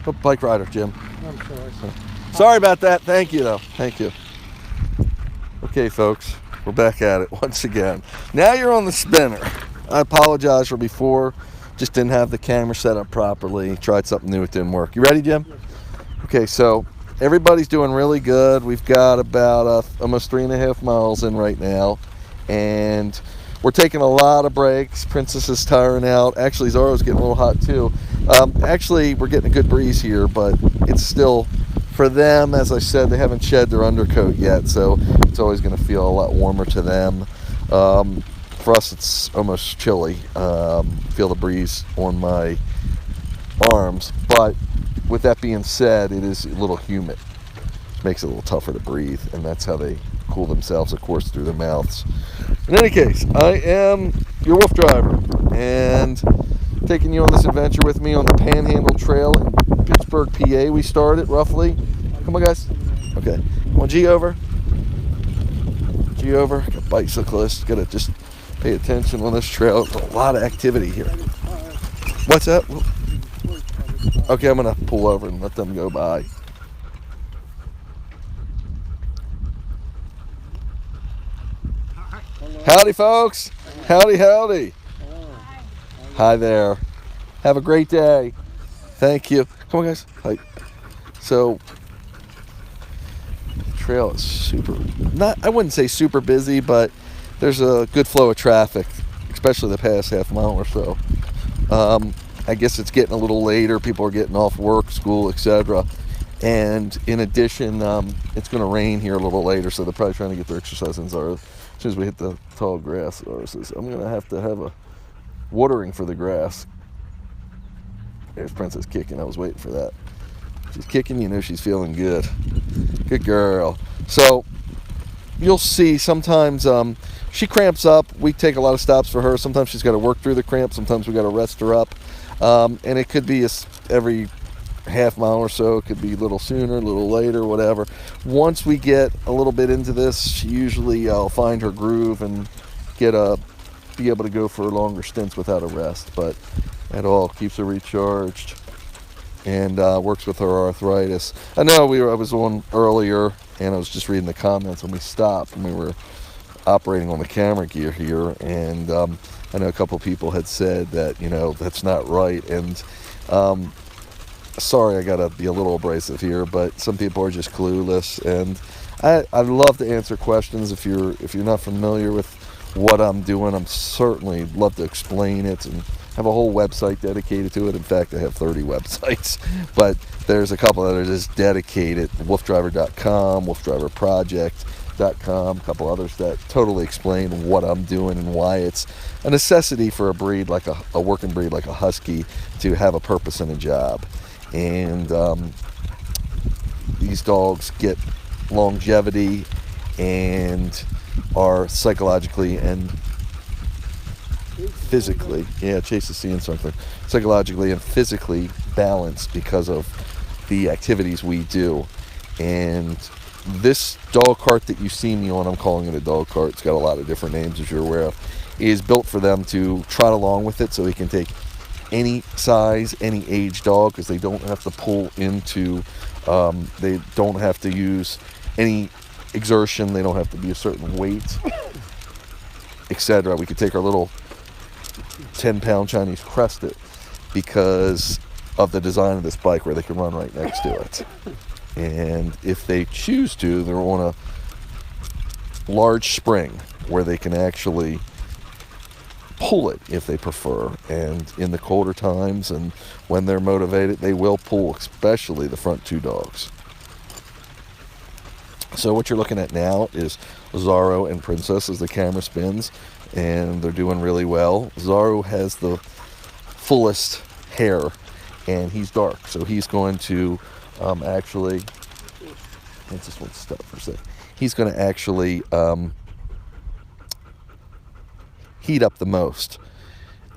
Oh, bike rider, Jim. I'm sorry. Sorry about that. Thank you, though. Thank you. Okay, folks, we're back at it once again. Now you're on the spinner. I apologize for before. Just didn't have the camera set up properly. Tried something new, it didn't work. You ready, Jim? Okay, so everybody's doing really good. We've got about almost 3.5 miles in right now, and we're taking a lot of breaks. Princess is tiring out. Actually, Zorro's getting a little hot too. Actually, we're getting a good breeze here, but it's still, for them, as I said, they haven't shed their undercoat yet, so it's always going to feel a lot warmer to them. For us, it's almost chilly. Feel the breeze on my arms, but with that being said, it is a little humid. It makes it a little tougher to breathe, and that's how they cool themselves, of course, through their mouths. In any case, I am your WooFDriver, and taking you on this adventure with me on the Panhandle Trail in Pittsburgh, PA. We started roughly. Come on, guys. Okay. Come on, G over. G over. Got bicyclists. Gotta just pay attention on this trail. There's a lot of activity here. What's that? Okay, I'm gonna pull over and let them go by. Howdy, folks. Howdy, howdy. Hi there. Have a great day. Thank you. Come on, guys. Hi. So, the trail is super, I wouldn't say super busy, but there's a good flow of traffic, especially the past half mile or so. I guess it's getting a little later. People are getting off work, school, etc. And in addition, it's going to rain here a little later, so they're probably trying to get their exercise in. As soon as we hit the tall grass, I'm going to have a watering for the grass. There's Princess kicking. I was waiting for that. She's kicking, you know she's feeling good. Good girl. So you'll see sometimes she cramps up. We take a lot of stops for her. Sometimes she's got to work through the cramp. Sometimes we got to rest her up. And it could be every half mile or so. It could be a little sooner, a little later, whatever. Once we get a little bit into this, she usually I'll find her groove and be able to go for longer stints without a rest. But at all keeps her recharged and works with her arthritis. I know I was on earlier and I was just reading the comments when we stopped and we were operating on the camera gear here, and I know a couple people had said that that's not right, and sorry, I gotta be a little abrasive here, but some people are just clueless, and I'd love to answer questions. If you're not familiar with what I'm doing, I'm certainly love to explain it and have a whole website dedicated to it. In fact, I have 30 websites, but there's a couple that are just dedicated: WooFDriver.com, WooFDriverProject.com, a couple others that totally explain what I'm doing and why it's a necessity for a breed like a working breed like a husky to have a purpose and a job. And these dogs get longevity and are psychologically and physically, Chase is seeing something, psychologically and physically balanced because of the activities we do. And this dog cart that you see me on, I'm calling it a dog cart, it's got a lot of different names as you're aware of, is built for them to trot along with it, so we can take any size, any age dog, because they don't have to pull into, they don't have to use any exertion, they don't have to be a certain weight, etc. We could take our little 10-pound Chinese Crested because of the design of this bike, where they can run right next to it. And if they choose to, they're on a large spring where they can actually pull it if they prefer. And in the colder times and when they're motivated, they will pull, especially the front two dogs. So what you're looking at now is Zorro and Princess as the camera spins, and they're doing really well. Zorro has the fullest hair, and he's dark, so he's going to actually, let's just stop for a second. He's going to actually heat up the most.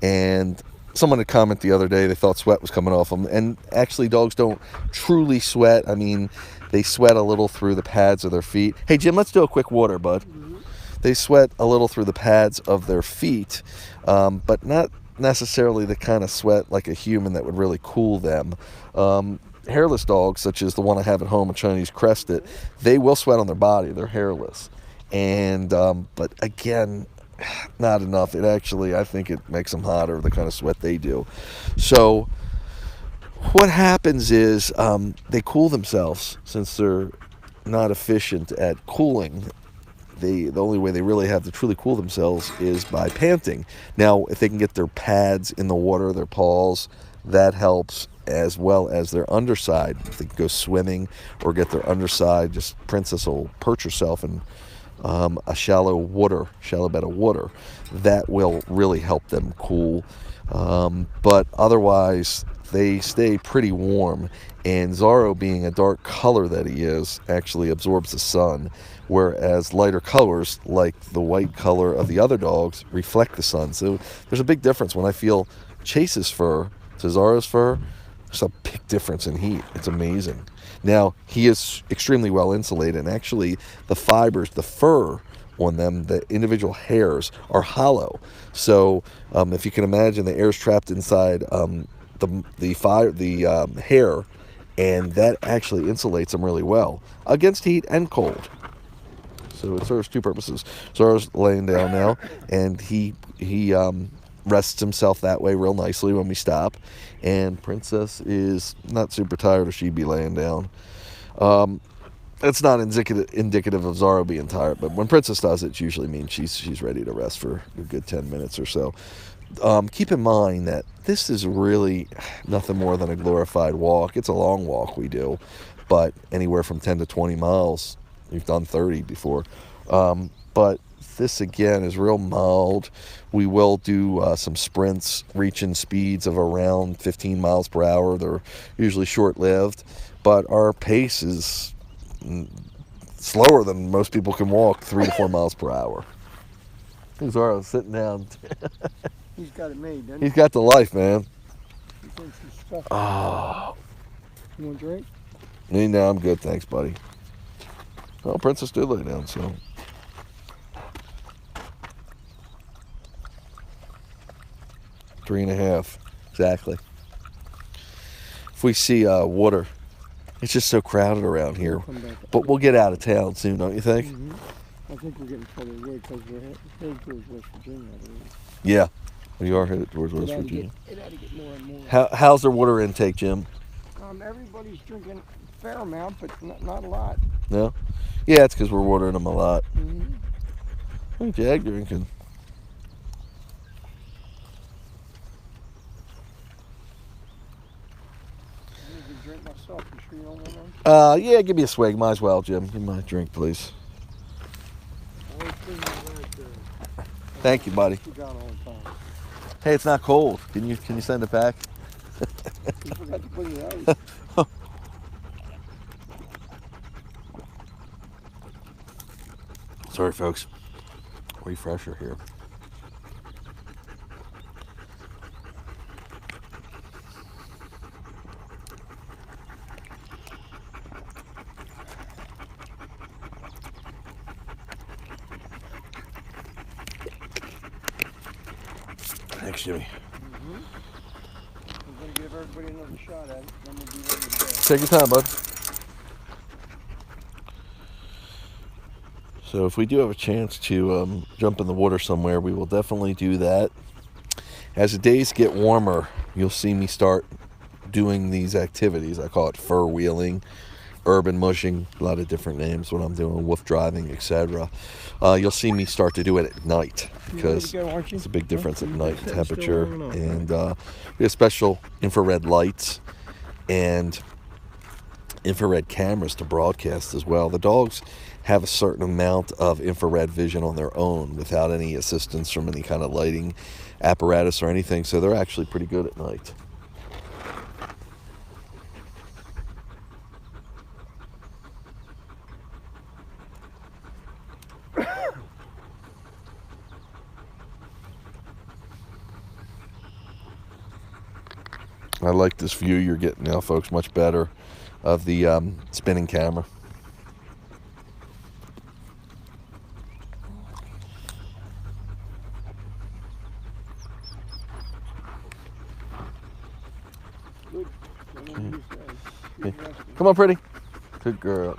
And someone had commented the other day, they thought sweat was coming off them, and actually dogs don't truly sweat. I mean, they sweat a little through the pads of their feet. Hey Jim, let's do a quick water, bud. They sweat a little through the pads of their feet, but not necessarily the kind of sweat like a human that would really cool them. hairless dogs, such as the one I have at home, a Chinese Crested, they will sweat on their body. They're hairless. And but again, not enough. It actually, I think it makes them hotter, the kind of sweat they do. So what happens is they cool themselves. Since they're not efficient at cooling, the only way they really have to truly cool themselves is by panting. Now, if they can get their pads in the water, their paws, that helps, as well as their underside. If they can go swimming or get their underside, just Princess will perch herself in a shallow bed of water. That will really help them cool. But otherwise, they stay pretty warm. And Zorro, being a dark color that he is, actually absorbs the sun, whereas lighter colors, like the white color of the other dogs, reflect the sun. So there's a big difference. When I feel Chase's fur to Zorro's fur, there's a big difference in heat. It's amazing. Now, he is extremely well insulated, and actually the fibers, the fur on them, the individual hairs, are hollow. So if you can imagine, the air is trapped inside the hair, and that actually insulates them really well against heat and cold. So it serves two purposes. Zorro's laying down now, and he rests himself that way real nicely when we stop. And Princess is not super tired, or she'd be laying down. It's not indicative of Zorro being tired, but when Princess does it usually means she's ready to rest for a good 10 minutes or so. Keep in mind that this is really nothing more than a glorified walk. It's a long walk we do, but anywhere from 10 to 20 miles. We've done 30 before. But this, again, is real mild. We will do some sprints, reaching speeds of around 15 miles per hour. They're usually short-lived, but our pace is slower than most people can walk, 3 to 4 miles per hour. Zorro's sitting down. He's got it made, doesn't he? He's got the life, man. He thinks he's stuck. Oh. You want a drink? No, I'm good, thanks, buddy. Well, Princess did lay down, so. Three and a half, exactly. If we see water, it's just so crowded around here. But we'll get out of town soon, don't you think? Mm-hmm. I think we're getting further away because we're headed towards West Virginia, I believe. Yeah, we are headed towards West Virginia. It had to get more and more. How's their water intake, Jim? Everybody's drinking a fair amount, but not a lot. No? Yeah, it's because we're watering them a lot. Mm-hmm. Hey, Jag drinking. I need to drink myself. You sure you don't want one? Yeah, give me a swig. Might as well, Jim. Give me my drink, please. Thank you, buddy. Hey, it's not cold. Can you send it back? You forgot to put it in the ice. Sorry, folks. Refresher here. Thanks, Jimmy. Mm-hmm. I'm going to give everybody another shot at it, then we'll be ready to go. Take your time, bud. So if we do have a chance to jump in the water somewhere, we will definitely do that. As the days get warmer, you'll see me start doing these activities. I call it FurWheeling, urban mushing, a lot of different names when I'm doing WooFDriving, etc. You'll see me start to do it at night because it's a big difference at night temperature. And we have special infrared lights and infrared cameras to broadcast as well. The dogs have a certain amount of infrared vision on their own without any assistance from any kind of lighting apparatus or anything, so they're actually pretty good at night. I like this view you're getting now, folks, much better, of the spinning camera. Good. Okay. Come on, pretty. Good girl.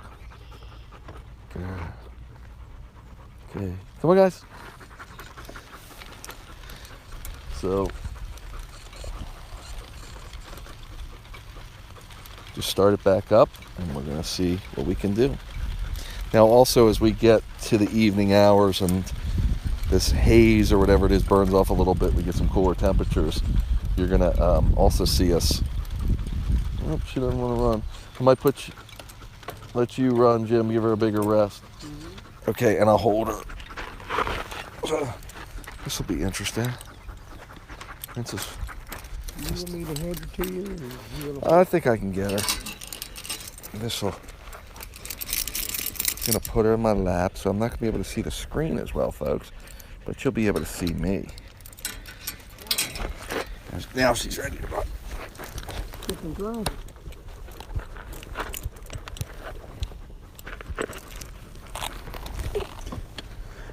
Good. Okay. Come on, guys. So, just start it back up, and we're going to see what we can do. Now, also, as we get to the evening hours and this haze or whatever it is burns off a little bit, we get some cooler temperatures, you're going to also see us. Oh, she doesn't want to run. I might let you run, Jim. Give her a bigger rest. Mm-hmm. Okay, and I'll hold her. This will be interesting. Princess. You want me to hand her to you? I think I can get her. This'll. I'm gonna put her in my lap, so I'm not gonna be able to see the screen as well, folks. But you'll be able to see me. Now she's ready to run.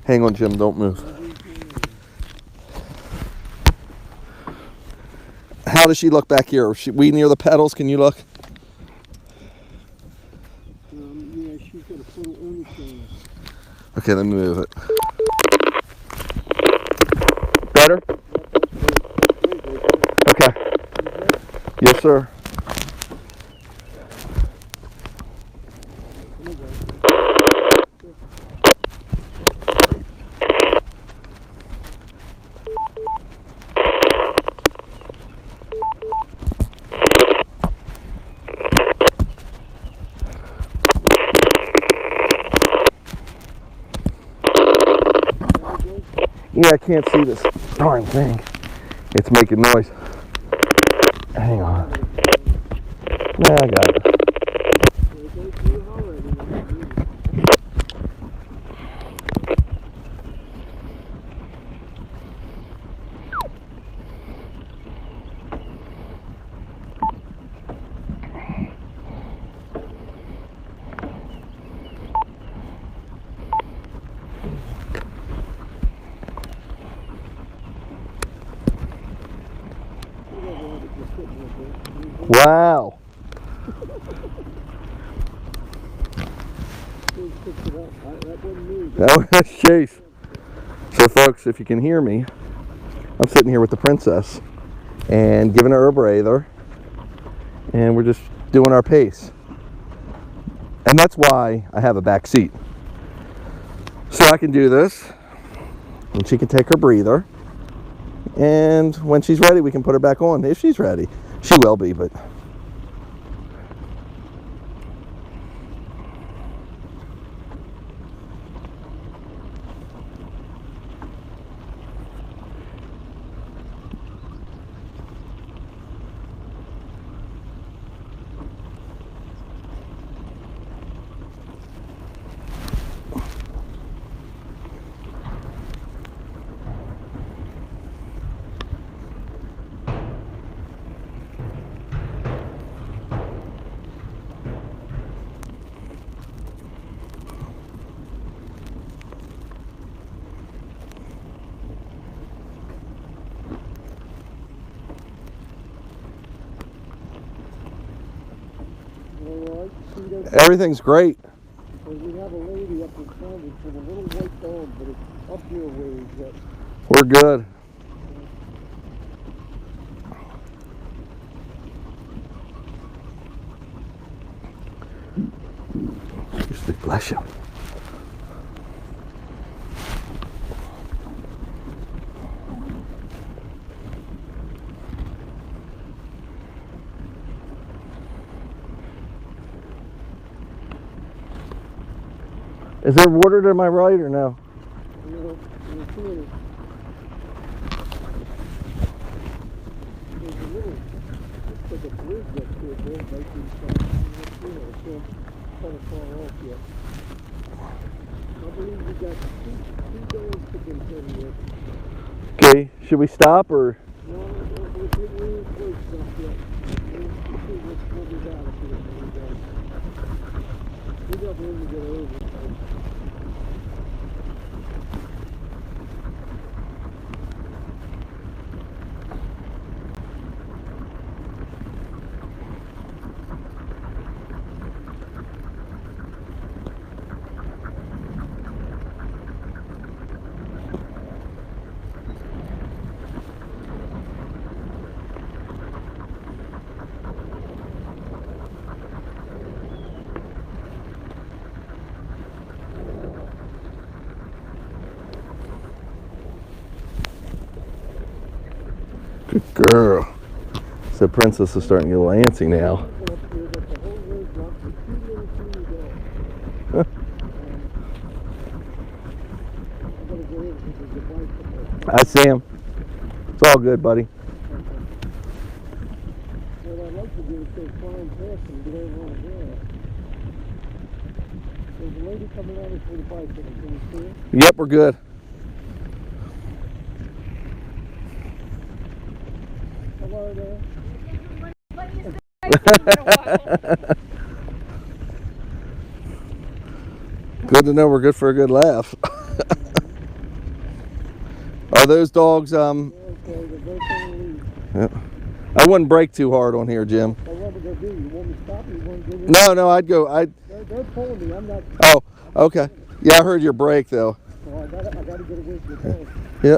Hang on, Jim. Don't move. How does she look back here? We near the pedals? Can you look? Yeah, she's got a full understand. Okay, let me move it. Better? Okay. Yes, sir. Yeah, I can't see this darn thing. It's making noise. Hang on. Yeah, I got it. Wow. That was Chase. So folks, if you can hear me, I'm sitting here with the princess and giving her a breather, and we're just doing our pace. And that's why I have a back seat. So I can do this, and she can take her breather, and when she's ready, we can put her back on, if she's ready. She will be, but... Everything's great. We have a lady up in Panhandle with a little white dog, but it's up here where he's at. We're good. Bless you. Is there water to my right or no? No, there's a little, looks like a bridge up there, Bill, might be so kind of far off yet. I believe we got two dogs to contend with. Okay, should we stop or? No, we didn't really stop yet. We'll be down if we got room to get over. Good girl. So Princess is starting to get a little antsy now. I see him. It's all good, buddy. What I'd like to do is take flying past and get over on the grass. There's a lady coming out with a bicycle. Can you see her? Yep, we're good. Hello there. Good to know we're good for a good laugh. Are those dogs, Okay, they're both on the lead. yeah. I wouldn't brake too hard on here, Jim. So what would they do? You want me to stop or you want to go in? No, I'd go, They're pulling me. I'm not. oh, okay. Yeah, I heard your brake though. So I gotta get away from the dog. Yeah.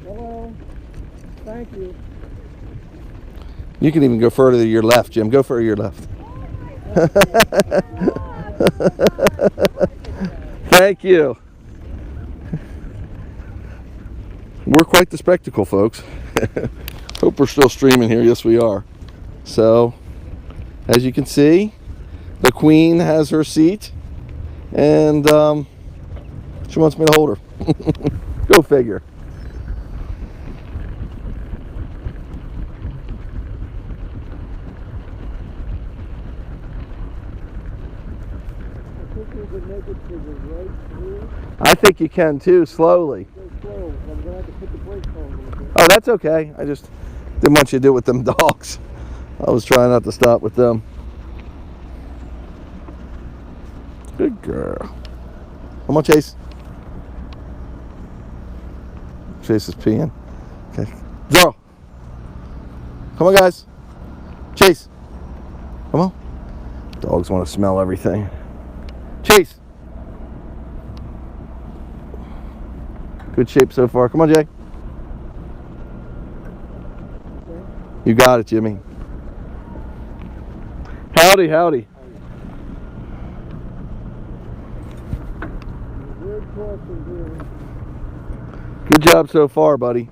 Hello. Thank you. You can even go further to your left, Jim. Go further to your left. Thank you. We're quite the spectacle, folks. Hope we're still streaming here. Yes, we are. So, as you can see, the queen has her seat, and she wants me to hold her. Go figure. I think you can too, slowly. Oh, that's okay. I just didn't want you to do it with them dogs. I was trying not to stop with them. Good girl. Come on, Chase. Chase is peeing. Okay. Zoro. Come on, guys. Chase. Come on. Dogs want to smell everything. Chase. Good shape so far. Come on, Jay. You got it, Jimmy. Howdy, howdy. Good job so far, buddy.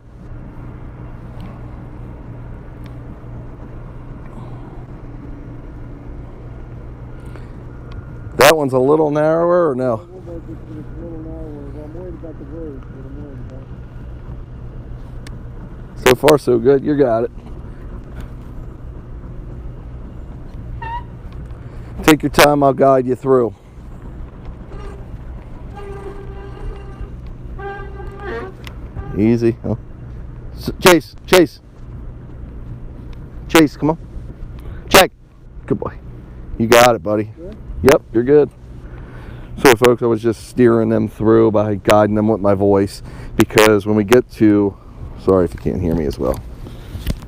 That one's a little narrower, or no? So far, so good. You got it. Take your time. I'll guide you through. Easy. Oh. Chase. Chase, come on. Check. Good boy. You got it, buddy. Good? Yep, you're good. So, folks, I was just steering them through by guiding them with my voice, because when we get to, sorry if you can't hear me as well,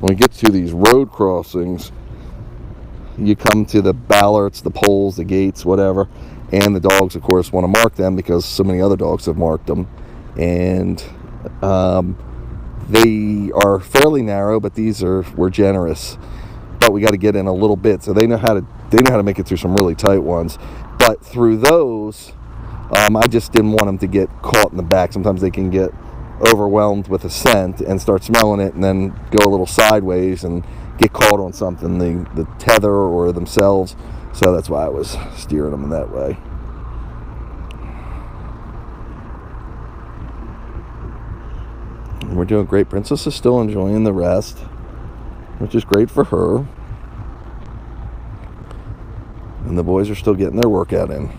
when we get to these road crossings, you come to the ballarts, the poles, the gates, whatever, and the dogs, of course, want to mark them because so many other dogs have marked them, and they are fairly narrow, but we're generous. But we got to get in a little bit, so they know how to make it through some really tight ones. But through those, I just didn't want them to get caught in the back. Sometimes they can get overwhelmed with a scent and start smelling it, and then go a little sideways and get caught on something, the tether or themselves. So that's why I was steering them in that way. And we're doing great. Princess is still enjoying the rest, which is great for her. And the boys are still getting their workout in.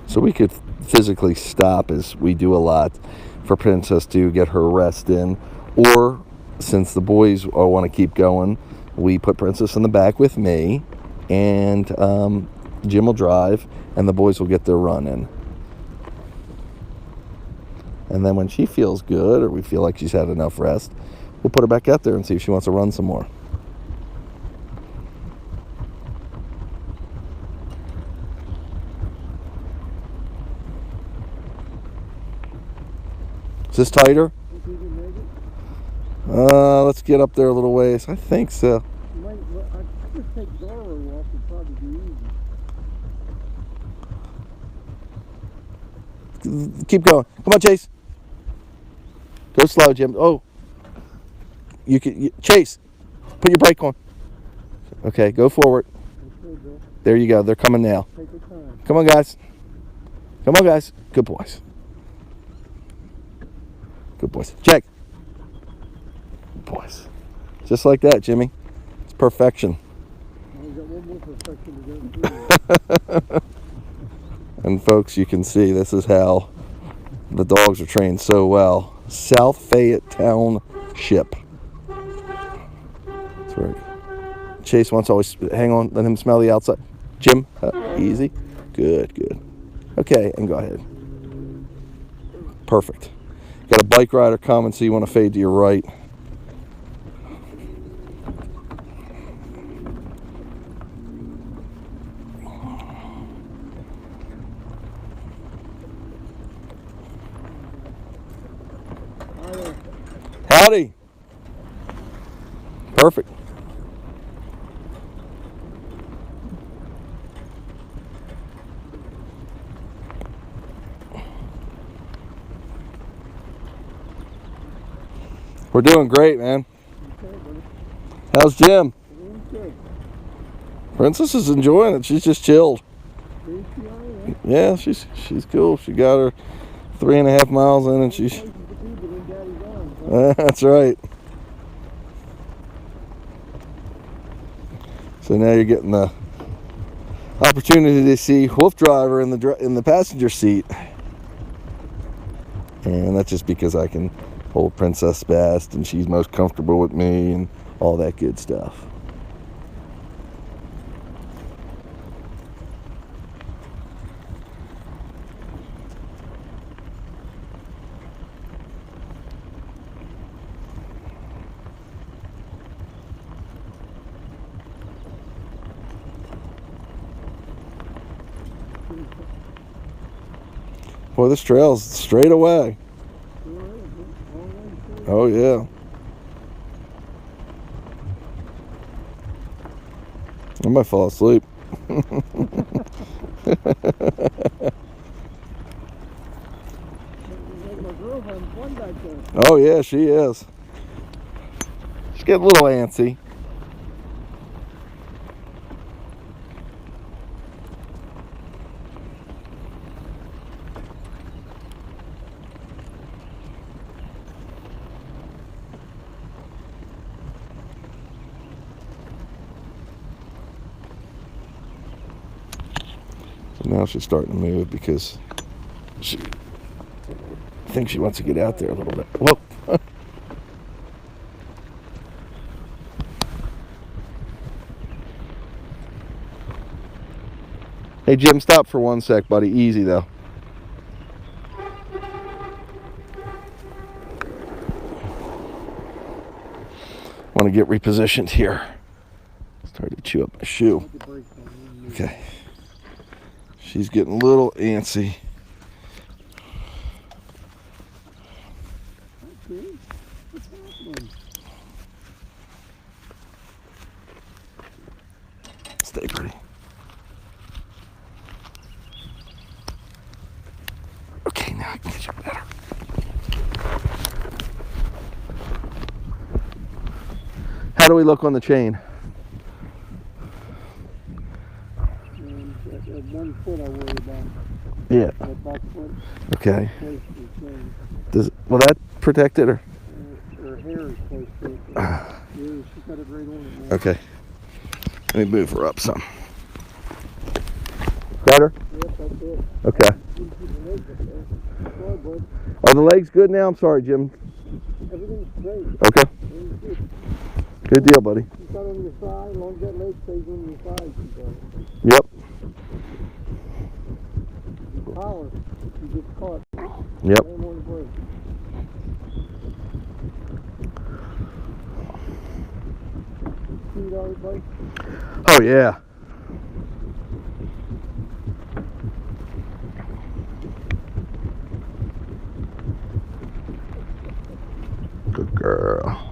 So we could physically stop, as we do a lot, for Princess to get her rest in, or since the boys want to keep going, we put Princess in the back with me, and Jim will drive, and the boys will get their run in. And then when she feels good, or we feel like she's had enough rest, we'll put her back out there and see if she wants to run some more. Is this tighter? Let's get up there a little ways. I think so. I just take Zorro off, it'd probably be easy. Keep going. Come on, Chase. Go slow, Jim. Oh, Chase. Put your brake on. Okay, go forward. Okay, Bill. There you go. They're coming now. Take your time. Come on, guys. Come on, guys. Good boys. Good boys. Jake. Good boys. Just like that, Jimmy. It's perfection. We got one more perfection to go through. And folks, you can see this is how the dogs are trained so well. South Fayette Township. That's right. Chase wants to always hang on, let him smell the outside. Jim, easy. Good, good. Okay, and go ahead. Perfect. Got a bike rider coming, so you want to fade to your right. Howdy. Perfect. We're doing great, man. How's Jim? Princess is enjoying it. She's just chilled. Yeah, she's cool. She got her 3.5 miles in, and she's. That's right. So now you're getting the opportunity to see WooFDriver in the passenger seat, and that's just because I can hold Princess best, and she's most comfortable with me, and all that good stuff. Boy, this trail's straight away. Oh, yeah. I might fall asleep. Oh, yeah, she is. She's getting a little antsy. Now she's starting to move because she thinks she wants to get out there a little bit. Whoa. Hey, Jim, stop for 1 sec, buddy. Easy, though. Want to get repositioned here. Started to chew up my shoe. Okay. She's getting a little antsy. Stay pretty. Okay, now I can get you better. How do we look on the chain? That 1 foot I worry about. Yeah. That back foot. Okay. Close to the chain. Will that protect it, or? Her hair is close to it. Yeah, she's got it right on it now. Okay. Let me move her up some. Better? Yep, that's it. Okay. You keep the legs up there. Sorry, bud. Are the legs good now? I'm sorry, Jim. Everything's great. Okay. Everything's good. Good deal, buddy. She's got on your side, as long as that leg stays on your side, she's got it. Yep. Power, she gets caught. Yep. Slam on the brake. Speed on it, buddy. Oh, yeah. Good girl.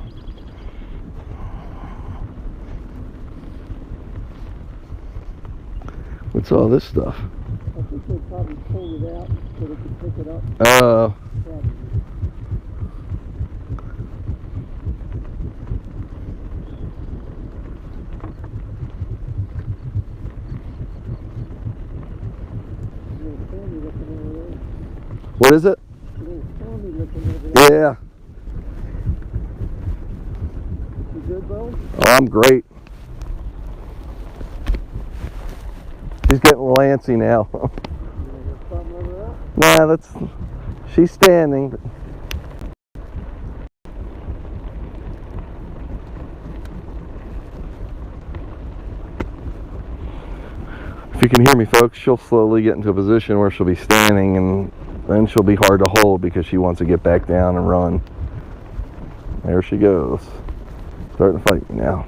What's all this stuff? I think they probably pulled it out so they could pick it up. Probably. Little Sammy looking over there. What is it? Little Sammy looking over there. Yeah. You good, bro? Oh, I'm great. She's getting lancy now. You got something over Nah, there? that's. She's standing. But if you can hear me, folks, she'll slowly get into a position where she'll be standing, and then she'll be hard to hold because she wants to get back down and run. There she goes. Starting to fight me now.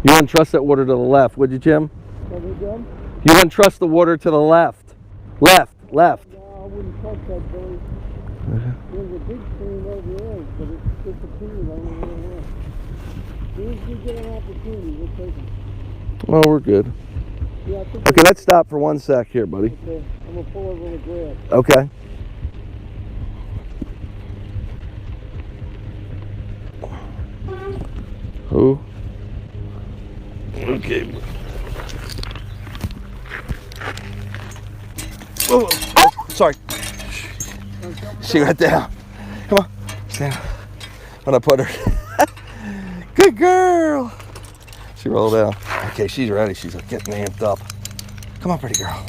You wouldn't trust that water to the left, would you, Jim? What we done? You wouldn't trust the water to the left. Left. No, I wouldn't touch that, Billy. There's a big stream over there, but it's disappeared. I don't know where. As soon as we get an opportunity, we'll take it. Oh, we're good. Yeah, I think Okay, let's stop for 1 sec here, buddy. okay. I'm going to pull over on the grass. Okay. Oh. Okay. Whoa, oh, sorry. She got down. Come on. Stand. When I put her. Good girl. She rolled out. Okay, she's ready. She's getting amped up. Come on, pretty girl.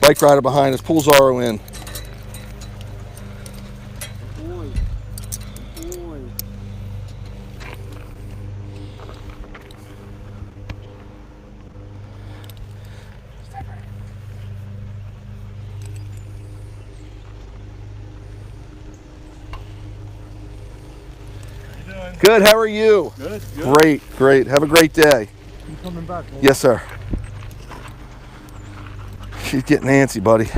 Bike rider behind us. Pull Zorro in. Boy. Boy. Good, how are you? Good. Great. Have a great day. coming back. Will Yes, sir. She's getting antsy, buddy.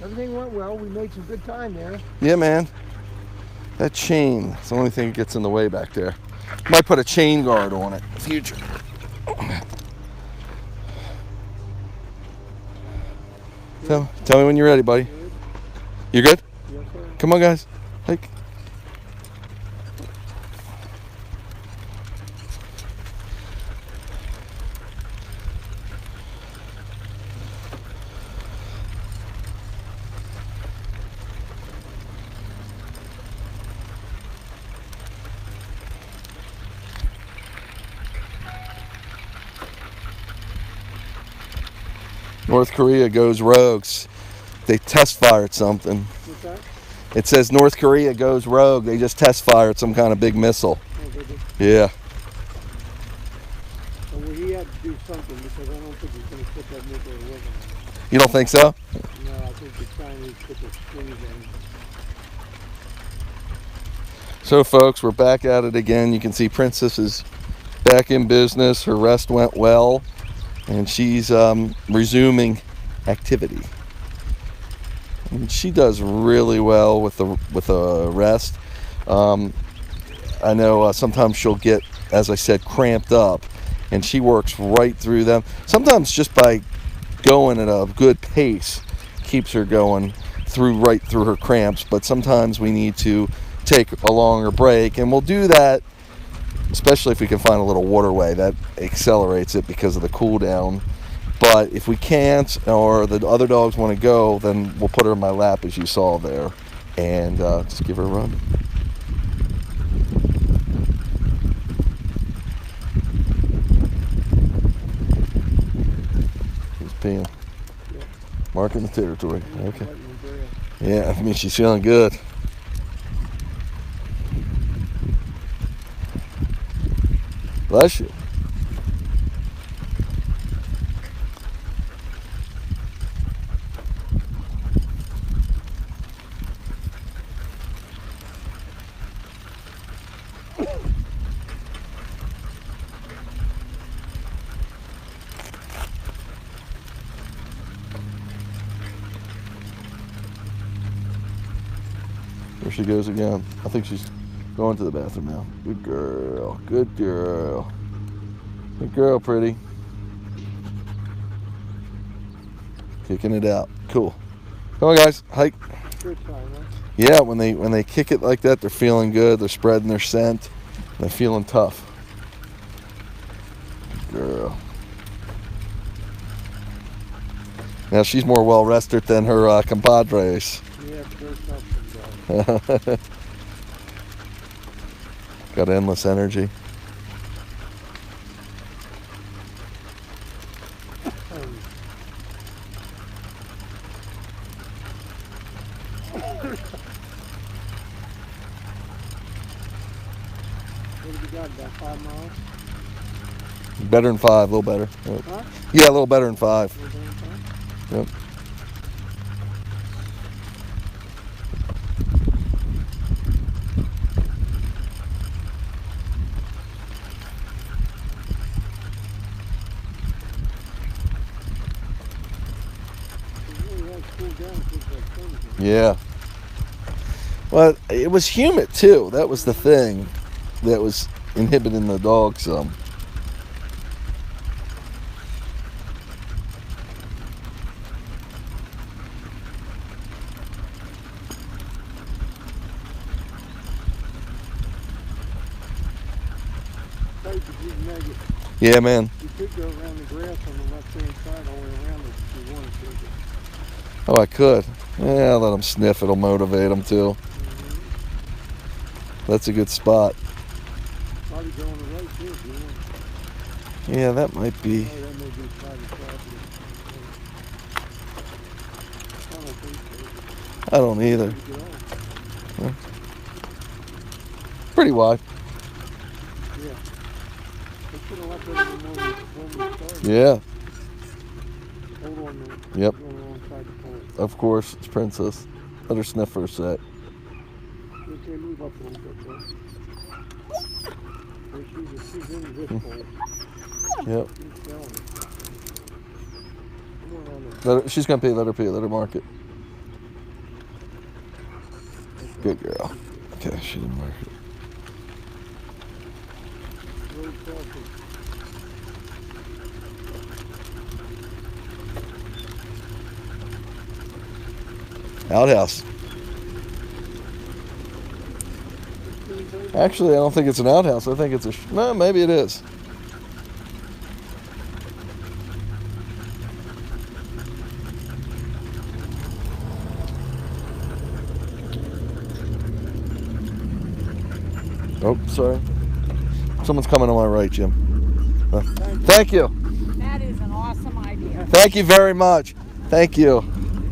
Everything went well. We made some good time there. Yeah, man. That chain, it's the only thing that gets in the way back there. Might put a chain guard on it in the future. Tell me when you're ready, buddy. Good. You good? Yes, sir. Come on, guys. Hike. North Korea goes rogues. They test fired something. What's that? It says North Korea goes rogue. They just test fired some kind of big missile. Oh, did it? Yeah. Well, he had to do something because I don't think he's going to put that nuclear weapon on. You don't think so? No, I think the Chinese put the squeeze on. So, folks, we're back at it again. You can see Princess is back in business. Her rest went well, and she's resuming activity. And she does really well with the rest. I know sometimes she'll get, as I said, cramped up, and she works right through them. Sometimes just by going at a good pace keeps her going right through her cramps, but sometimes we need to take a longer break, and we'll do that, especially if we can find a little waterway that accelerates it because of the cool down. But if we can't, or the other dogs want to go, then we'll put her in my lap, as you saw there, and just give her a run. She's peeing. Yeah. Marking the territory. Okay. Letting him breathe. Yeah, I mean, she's feeling good. Bless you. There she goes again. I think she's going to the bathroom now. Good girl. Good girl. Good girl, pretty. Kicking it out. Cool. Come on, guys. Hike. Good time, huh? Yeah, when they kick it like that, they're feeling good. They're spreading their scent. They're feeling tough. Good girl. Now she's more well rested than her compadres. Yeah, there's nothing. Got endless energy. What have you got, about 5 miles? Better than 5, a little better. Yep. Huh? Yeah, a little better than 5. You doing fine? Yep. It really has cooled down since that sun came. Yeah. Well, it was humid too. That was the thing that was inhibiting the dog some. Tight to get negative. Yeah, man. You could go around the grass on the left-hand side all the way around it if you wanted to. Oh, I could. Yeah, let them sniff. It'll motivate them too. That's a good spot. Probably go on the right too if you want. Yeah, that might be. Oh, that may be private property. I don't think so. I don't either. You get off. Pretty wide. Yeah. They should have left everything when we started. Yeah. Hold on a minute. Yep. She's going alongside the pole. Of course, it's Princess. Let her sniff for a sec. You can move up a little bit, bro. So she's in this pole. Yep. She's smelling it. Come on there. She's gonna pee. Let her pee. Let her mark it. Good girl. Okay, she didn't mark it. Really salty. Outhouse. Actually, I don't think it's an outhouse. I think it's a... No, maybe it is. Oh, sorry. Someone's coming on my right, Jim. Thank you. That is an awesome idea. Thank you very much. Thank you.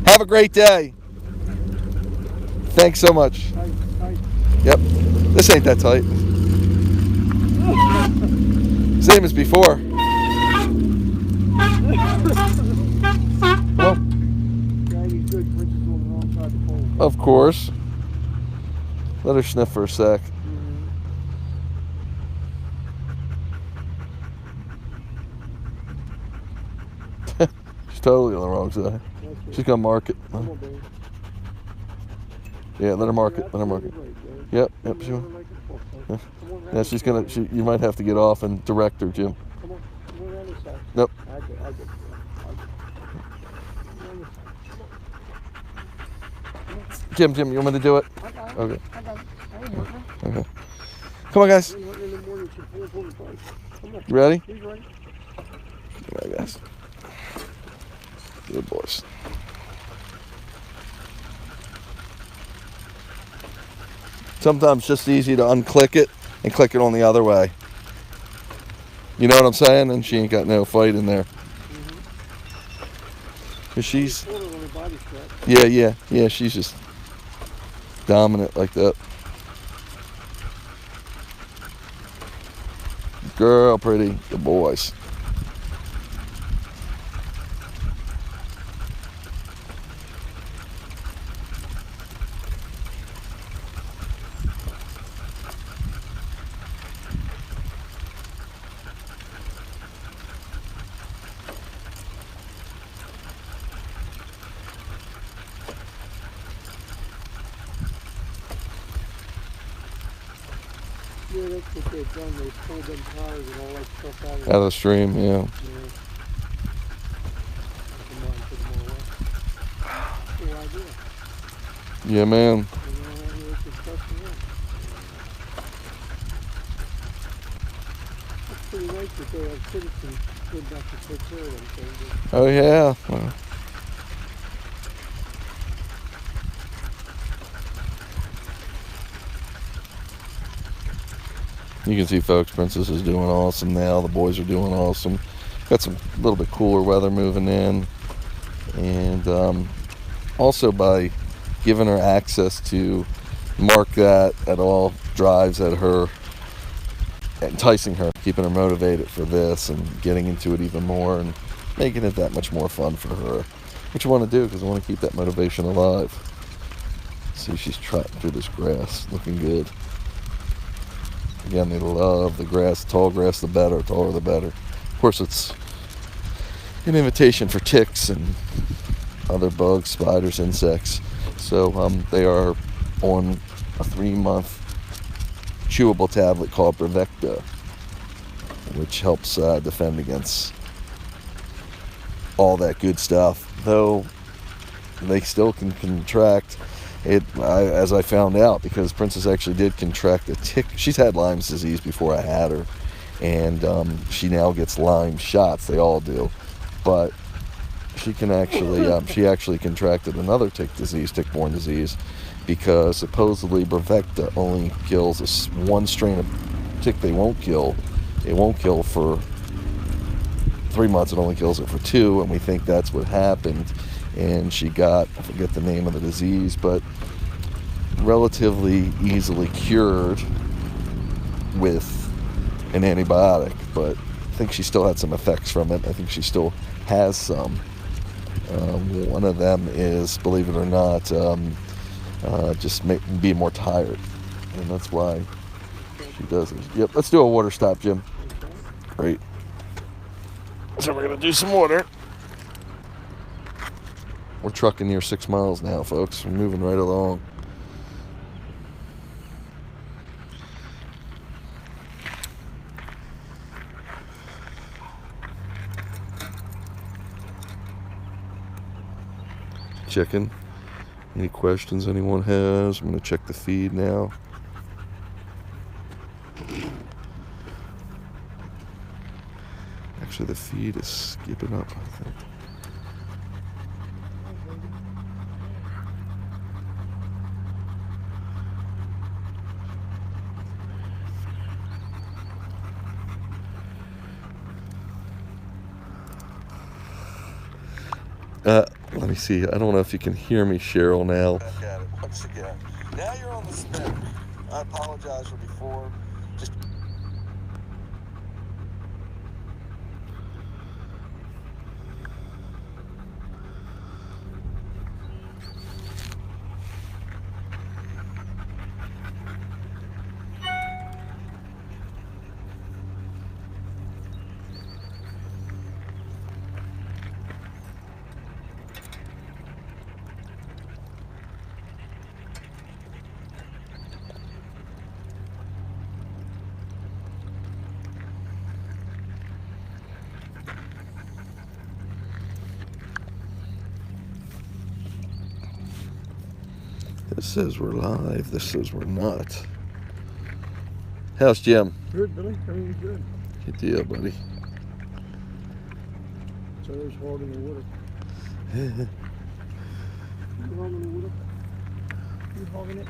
Have a great day. Thanks so much. Tight. Yep. This ain't that tight. Same as before. Well, Daddy's good. Princess going alongside the pole. of course. Let her sniff for a sec. She's totally on the wrong side. She's gonna mark it. Come on, baby. Yeah, let her mark it. Let her mark it. Yep. She, yeah, she's gonna. You might have to get off and direct her, Jim. Come on around this side. Nope. I get. Jim, you want me to do it? I got it. Okay. I got it. I ain't hurting her. Okay. Come on, guys. I ain't hurting her in the morning. She's pull the bike. Come on. You ready? He's ready. Come on, guys. Good boys. Sometimes it's just easy to unclick it and click it on the other way. You know what I'm saying? And she ain't got no fight in there. Cause she's, Pull her on her body strap. yeah, she's just dominant like that. Girl, pretty, the boys. Yeah, that's what they've done. They pulled them tires and all that stuff out of Out of the stream, yeah. Yeah. Come on, put them all away. Cool idea. Yeah, man. You know, it's a discussion there. It's pretty nice that they have citizens good enough to take care of them things. Oh, yeah. Well, you can see, folks, Princess is doing awesome now. The boys are doing awesome. Got some little bit cooler weather moving in. And also by giving her access to mark that at all drives at her, enticing her, keeping her motivated for this and getting into it even more and making it that much more fun for her. What you want to do, because I want to keep that motivation alive. See, she's trotting through this grass, looking good. Again, they love the grass. Tall grass, the better. Taller, the better. Of course, it's an invitation for ticks and other bugs, spiders, insects. So they are on a 3-month chewable tablet called Brevecta, which helps defend against all that good stuff. Though they still can contract it, as I found out, because Princess actually did contract a tick. She's had Lyme's disease before I had her, and she now gets Lyme shots. They all do, but she can actually she actually contracted another tick-borne disease, because supposedly Brevecta only kills one strain of tick. They won't kill. It won't kill for 3 months. It only kills it for 2, and we think that's what happened. And she got, I forget the name of the disease, but relatively easily cured with an antibiotic. But I think she still had some effects from it. I think she still has some. One of them is, believe it or not, just be more tired, and that's why she does it. Yep, let's do a water stop, Jim. Great. So we're gonna do some water. We're trucking near 6 miles now, folks. We're moving right along. Checking any questions anyone has. I'm going to check the feed now. Actually, the feed is skipping up, I think. Let me see. I don't know if you can hear me, Cheryl, now. Back at it once again. Now you're on the spinner. I apologize for before. Just this says we're live. This says we're not. How's Jim? Good, Billy. Everything's good. Good deal, buddy. So there's hard in the water. You hogging the water? You hogging it?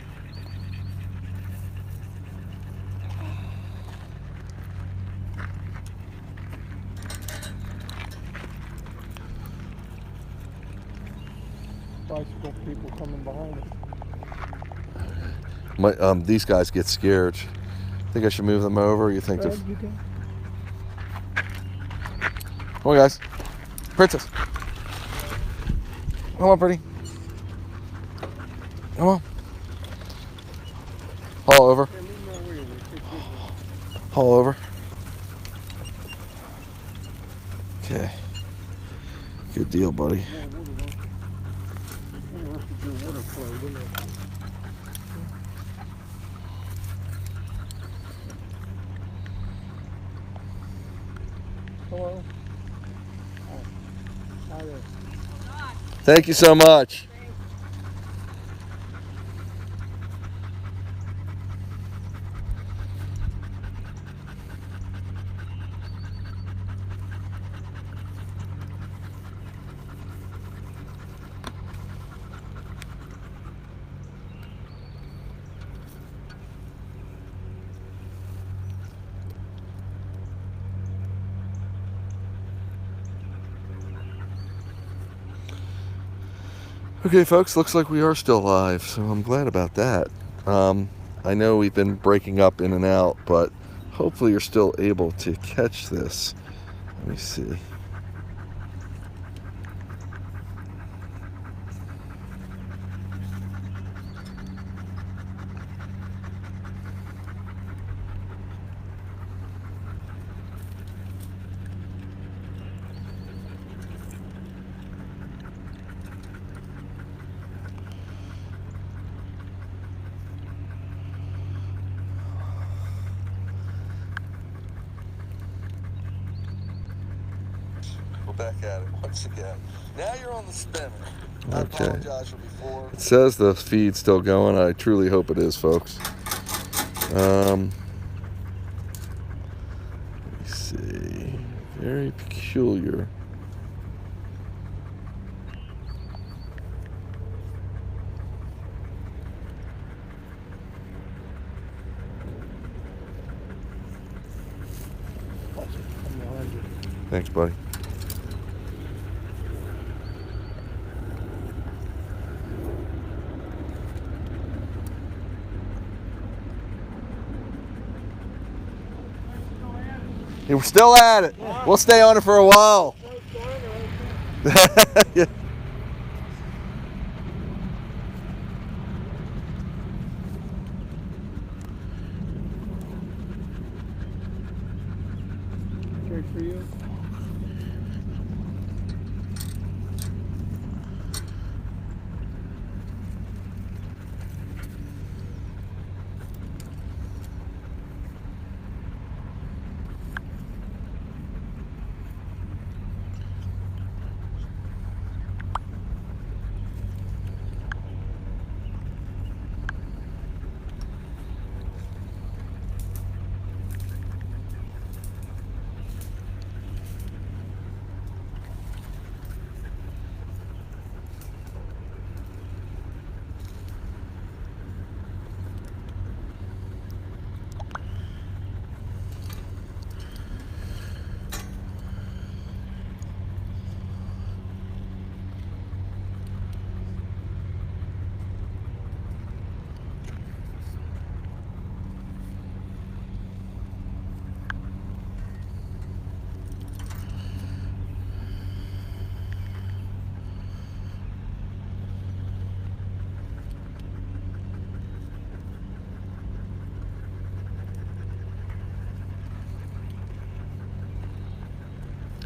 Bicycle people coming behind us. These guys get scared. Think I should move them over? You think? You can. Come on, guys. Princess. Come on, pretty. Come on. Haul over. Haul over. Okay. Good deal, buddy. Hello. Hi there. Thank you so much. Okay, folks, looks like we are still live, so I'm glad about that. I know we've been breaking up in and out, but hopefully you're still able to catch this. Let me see. Back at it once again. Now you're on the spinner. I apologize for before. It says the feed's still going. I truly hope it is, folks. Let me see. Very peculiar. Thanks, buddy. We're still at it. We'll stay on it for a while. Yeah. good for you?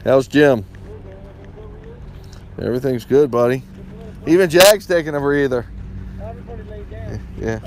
How's Jim? Everything's good, buddy. Even Jag's taking a breather. Everybody lay down. Yeah.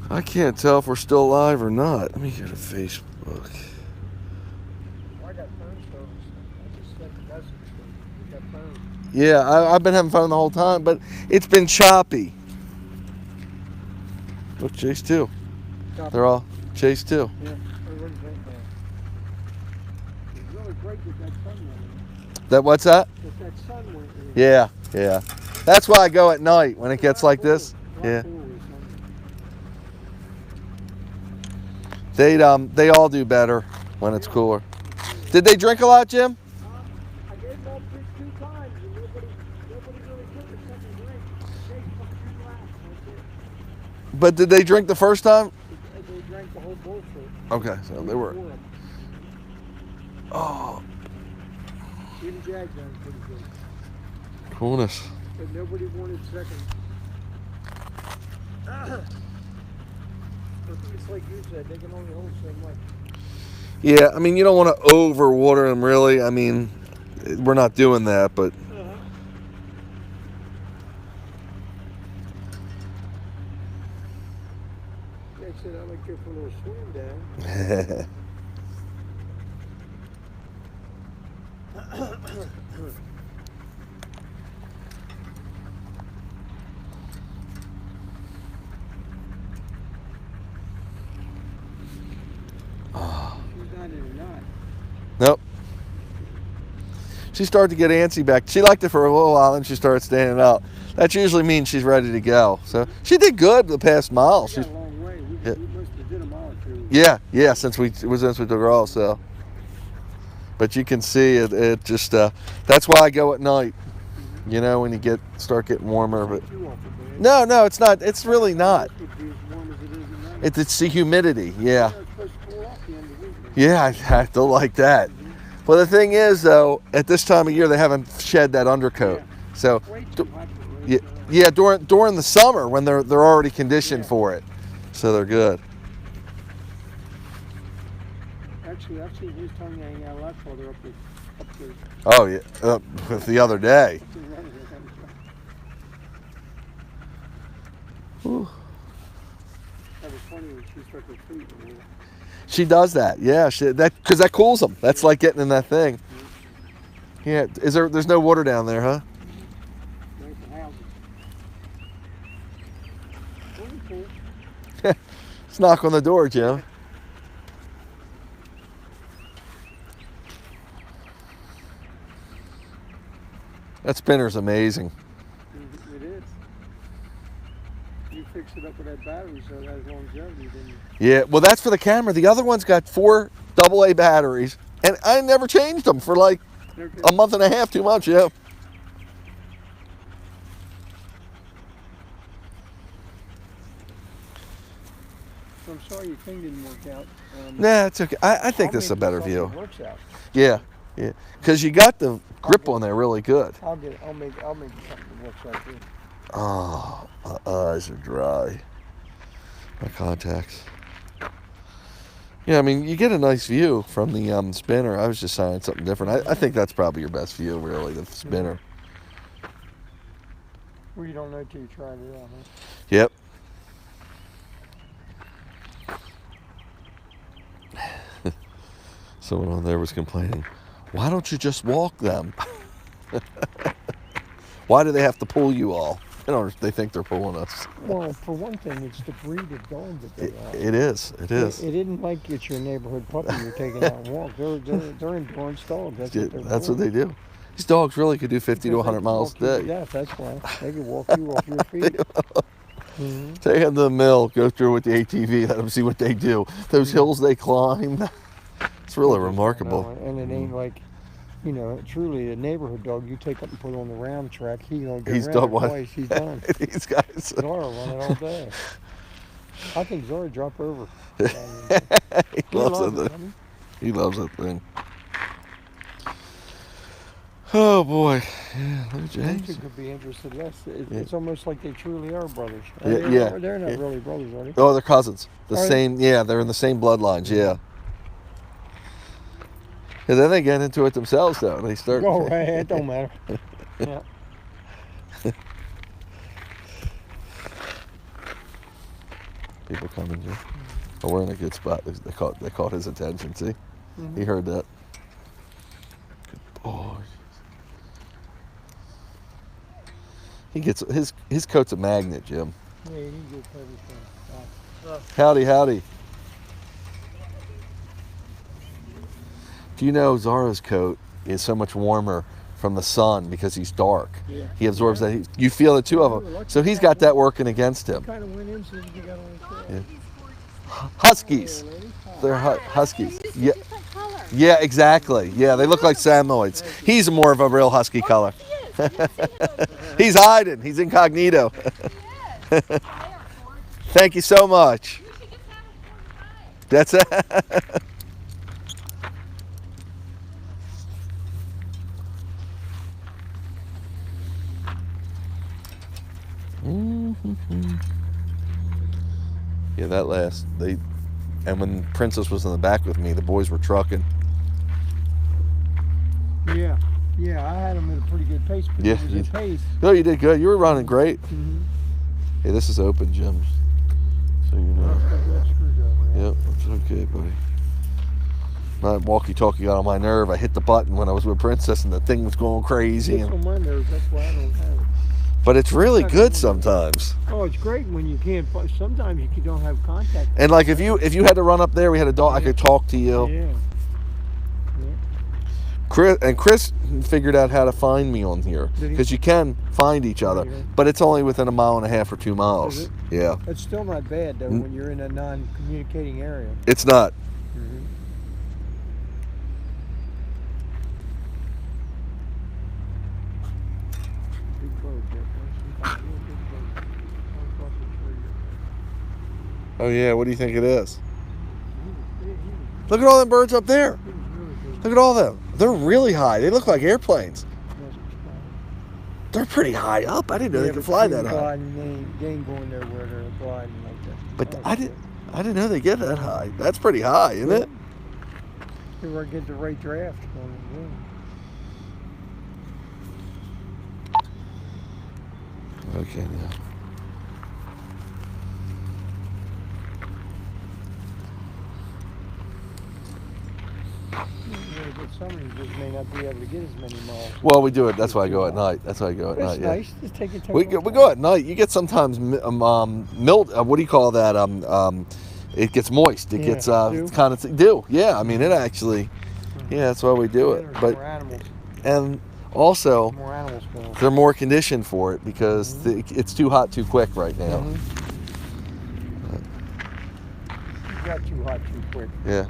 I can't tell if we're still live or not. Let me go to Facebook. I got phone service. I just sent a message. We got phone. Yeah, I've been having fun the whole time, but it's been choppy. Look, Chase too. They're all Chase too. Yeah, everybody's right now. It's really great that sun went in. That what's that? That sun went in. Yeah, yeah. That's why I go at night when it gets like this. Yeah. They all do better when it's cooler. Did they drink a lot, Jim? I gave them all two times and nobody really took a second drink. They took 2 laps. That's it. But did they drink the first time? They drank the whole bullshit. Okay, so they were. Oh, Even Jag done pretty good. coolness. But nobody wanted second. I think it's like you said, they can only hold so much. Yeah, I mean, you don't want to overwater them, really. I mean, we're not doing that, but Yeah, I said I might go for a little swim down. She's not in or not. Nope. She started to get antsy back. She liked it for a little while, and she started standing up. That usually means she's ready to go. So she did good the past mile. We got a long way. We must have did a mile or two. Yeah, since we took her off. So, but you can see it just that's why I go at night. You know, when you start getting warmer. But no, it's not. It's really not. It's the humidity. Yeah. Yeah, I don't like that. Well, the thing is, though, at this time of year, they haven't shed that undercoat. So, yeah, during the summer when they're already conditioned for it, so they're good. Actually, I've seen his tongue hanging out a lot farther up there. Oh yeah, the other day. Ooh. That was funny when she struck her feet. She does that, yeah. Because that cools them. That's like getting in that thing. Yeah. There's no water down there, huh? Cool. Let's knock on the door, Jim. That spinner's amazing. It is. You fix it up with that battery so it has longevity, then you... Yeah, well, that's for the camera. The other one's got 4 AA batteries, and I never changed them for like a month and a half, 2 months, yeah. I'm sorry your thing didn't work out. Nah, it's okay. I think this is a better view. Works out. Yeah, yeah, because you got the grip on there really good. I'll make something that works out too. Oh, my eyes are dry. My contacts. Yeah, I mean, you get a nice view from the spinner. I was just saying something different. I think that's probably your best view, really, the spinner. Well, you don't know till you try it out, huh? Yep. Someone on there was complaining, why don't you just walk them? Why do they have to pull you all? They think they're pulling us. Well, for one thing, it's the breed of dog that they are. It is. It is. It isn't like it's your neighborhood puppy you're taking out and walk. They're endurance dogs. That's what they do. These dogs really could do 50 to 100 miles a day. Yeah, that's why. They can walk you off your feet. Mm-hmm. Take them to the mill, go through with the ATV, let them see what they do. Those hills they climb. It's really remarkable. And it ain't like, truly a neighborhood dog you take up and put on the round track. He's done twice. He's done. These guys. Zora run it all day. I think Zora drop over. He loves that thing. He loves that thing. Oh boy, yeah, look at James. You could be interested. It's almost like they truly are brothers. Yeah. They're not really brothers, are they? Oh, they're cousins. Same. Yeah, they're in the same bloodlines. Yeah. And then they get into it themselves, though. They start. Oh, it don't matter. Yeah. People coming, Jim. Oh, we're in a good spot. They caught his attention. See, He heard that. Good boy. He gets his coat's a magnet, Jim. Yeah, he gets everything. Howdy. Do you know Zara's coat is so much warmer from the sun because he's dark? Yeah. He absorbs that. You feel the two of them. So he's got that working against him. Kind of went in since you got on the yeah. Huskies. They're huskies. Yeah. Yeah, exactly. Yeah, they look like Samoyeds. He's more of a real husky color. He's hiding. He's incognito. Thank you so much. That's it. Yeah, that last and when Princess was in the back with me, the boys were trucking. Yeah, I had them at a pretty good pace. Yeah, no, you did good. You were running great. Mm-hmm. Hey, this is open, Jim. So you know. Yep, that's okay, buddy. My walkie-talkie got on my nerve. I hit the button when I was with Princess, and the thing was going crazy. It's on my nerves. That's why I don't have it. But it's really good sometimes. Oh, it's great when you can't. Sometimes you don't have contact. And like if you had to run up there, we had a dog. I could talk to you. Yeah. Chris figured out how to find me on here because you can find each other, but it's only within 1.5 miles or 2 miles. Is it? Yeah. It's still not bad though when you're in a non-communicating area. It's not. Mm-hmm. Oh yeah, what do you think it is? Look at all them birds up there. Look at all them. They're really high. They look like airplanes. They're pretty high up. I didn't know they could fly that high. They ain't going there where they're gliding like that. But I didn't know they get that high. That's pretty high, isn't it? They were getting the right draft going. Okay, now. Some of you just may not be able to get as many miles. Well, we do it. That's why I go at night. That's why I go at night. Yeah. Nice. Just take it. We go at night. You get sometimes what do you call that? It gets moist. It gets kind of dew. Yeah, I mean it actually. Yeah, that's why we do it. But Also, More animals going. they're more conditioned for it because it's too hot too quick right now. You got too hot too quick. Yeah.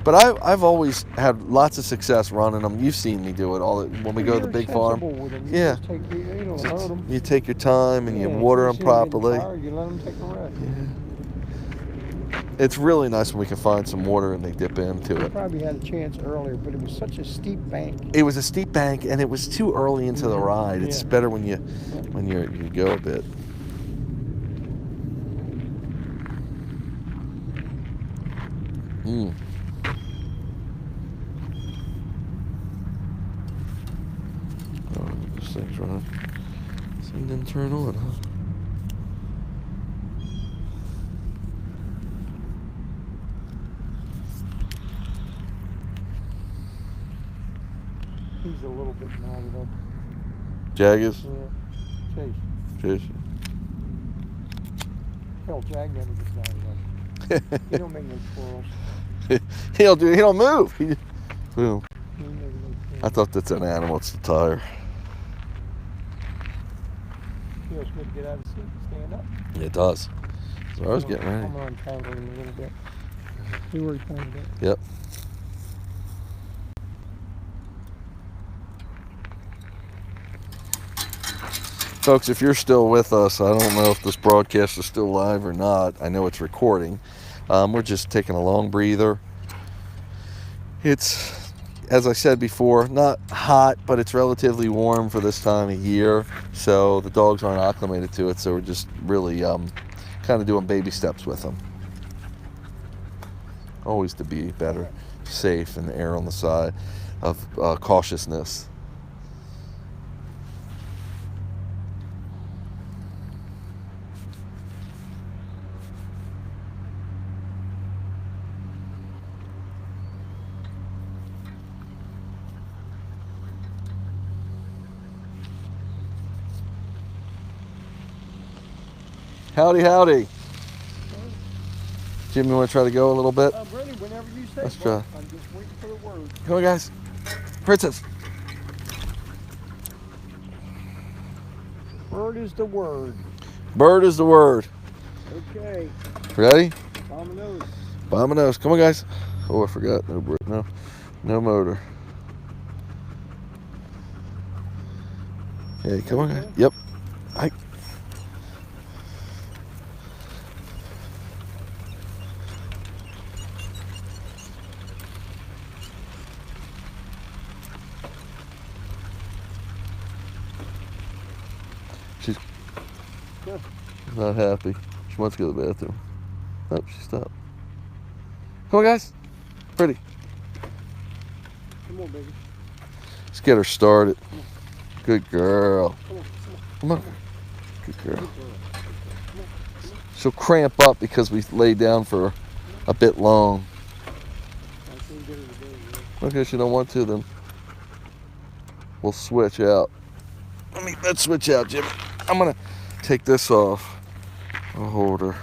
But I've always had lots of success running them. You've seen me do it all when we go to the big farm. With them. You Yeah. just take, you don't hurt them. You take your time and you Yeah, water you them see 'em getting properly. tired, you let them take a rest. It's really nice when we can find some water and they dip into We it. probably had a chance earlier, but it was such a steep bank. It was a steep bank and it was too early into the ride. It's Yeah. better when you go a bit. Mm. Oh, this thing's running. This thing didn't turn on, huh? He's a little bit knotted up. Jaggers? Yeah. Chase. Chase. Hell, Jag never gets knotted up. He don't make no twirls. He don't move. Boom. He never makes I thought that's an animal, it's the tire. Feels good to get out of the seat and stand up. It does. So I was getting ready. I'm gonna untangle him a little bit. See where he pointed at. Yep. Folks, if you're still with us, I don't know if this broadcast is still live or not. I know it's recording. We're just taking a long breather. It's, as I said before, not hot, but it's relatively warm for this time of year. So the dogs aren't acclimated to it. So we're just really kind of doing baby steps with them. Always to be better, safe, and err on the side of cautiousness. Howdy, howdy. Jim, you want to try to go a little bit? I'm ready whenever you say. Let's try. I'm just waiting for the word. Come on, guys. Princess. Bird is the word. Bird is the word. Okay. Ready? Dominoes. Dominoes. Come on, guys. Oh, I forgot. No motor. Okay, come on, guys. Yep. Hi. She's not happy. She wants to go to the bathroom. Nope, she stopped. Come on, guys. Pretty. Come on, baby. Let's get her started. Good girl. Come on. Come on. Good girl. She'll cramp up because we lay down for a bit long. Okay, she don't want to, then we'll switch out. Let's switch out, Jimmy. I'm gonna take this off. I'll hold her.